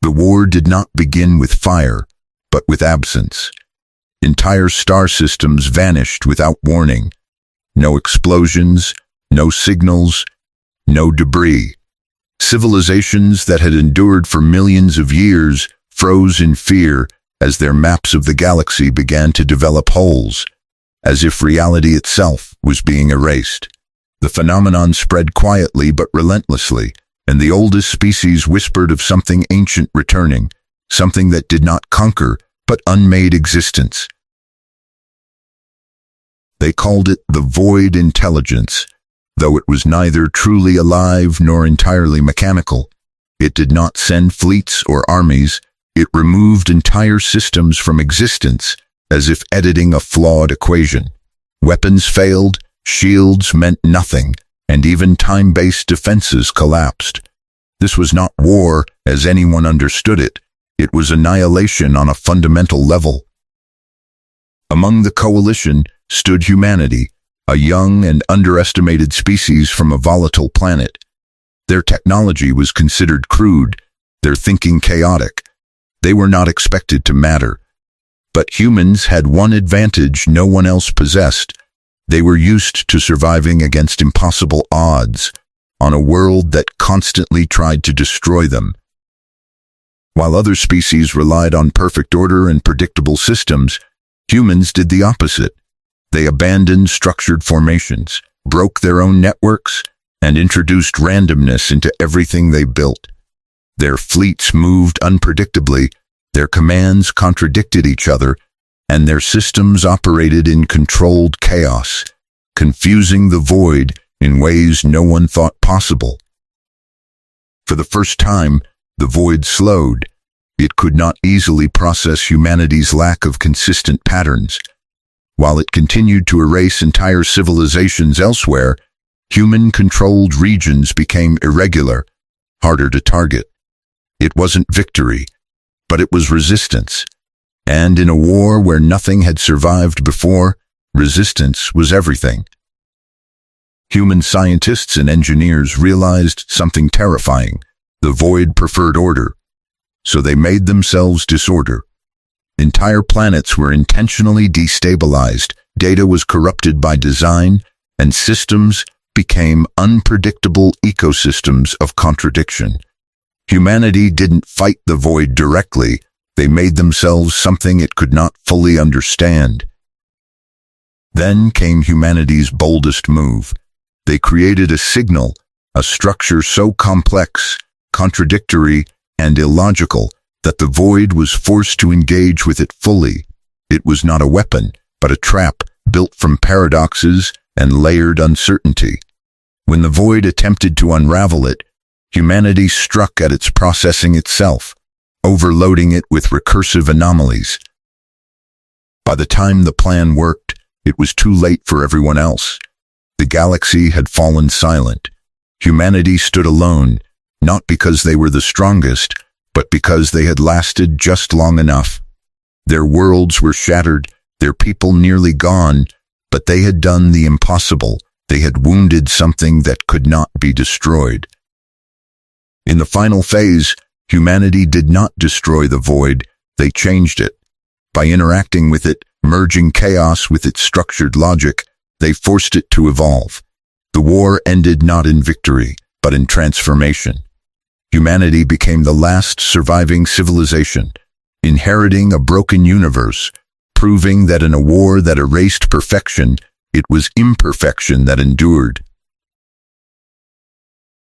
The war did not begin with fire, but with absence. Entire star systems vanished without warning. No explosions, no signals, no debris. Civilizations that had endured for millions of years froze in fear as their maps of the galaxy began to develop holes, as if reality itself was being erased. The phenomenon spread quietly but relentlessly, and the oldest species whispered of something ancient returning, something that did not conquer but unmade existence. They called it the Void Intelligence, though it was neither truly alive nor entirely mechanical. It did not send fleets or armies. It removed entire systems from existence, as if editing a flawed equation. Weapons failed, shields meant nothing, and even time-based defenses collapsed. This was not war as anyone understood it. It was annihilation on a fundamental level. Among the coalition stood humanity, a young and underestimated species from a volatile planet. Their technology was considered crude, their thinking chaotic. They were not expected to matter. But humans had one advantage no one else possessed. They were used to surviving against impossible odds, on a world that constantly tried to destroy them. While other species relied on perfect order and predictable systems, humans did the opposite. They abandoned structured formations, broke their own networks, and introduced randomness into everything they built. Their fleets moved unpredictably, their commands contradicted each other, and their systems operated in controlled chaos, confusing the void in ways no one thought possible. For the first time, the void slowed. It could not easily process humanity's lack of consistent patterns. While it continued to erase entire civilizations elsewhere, human-controlled regions became irregular, harder to target. It wasn't victory, but it was resistance. And in a war where nothing had survived before, resistance was everything. Human scientists and engineers realized something terrifying. The void preferred order, so they made themselves disorder. Entire planets were intentionally destabilized, data was corrupted by design, and systems became unpredictable ecosystems of contradiction. Humanity didn't fight the void directly, they made themselves something it could not fully understand. Then came humanity's boldest move. They created a signal, a structure so complex, contradictory, and illogical that the void was forced to engage with it fully. It was not a weapon, but a trap built from paradoxes and layered uncertainty. When the void attempted to unravel it, humanity struck at its processing itself, overloading it with recursive anomalies. By the time the plan worked, it was too late for everyone else. The galaxy had fallen silent. Humanity stood alone, not because they were the strongest, but because they had lasted just long enough. Their worlds were shattered, their people nearly gone, but they had done the impossible. They had wounded something that could not be destroyed. In the final phase, humanity did not destroy the void, they changed it. By interacting with it, merging chaos with its structured logic, they forced it to evolve. The war ended not in victory, but in transformation. Humanity became the last surviving civilization, inheriting a broken universe, proving that in a war that erased perfection, it was imperfection that endured.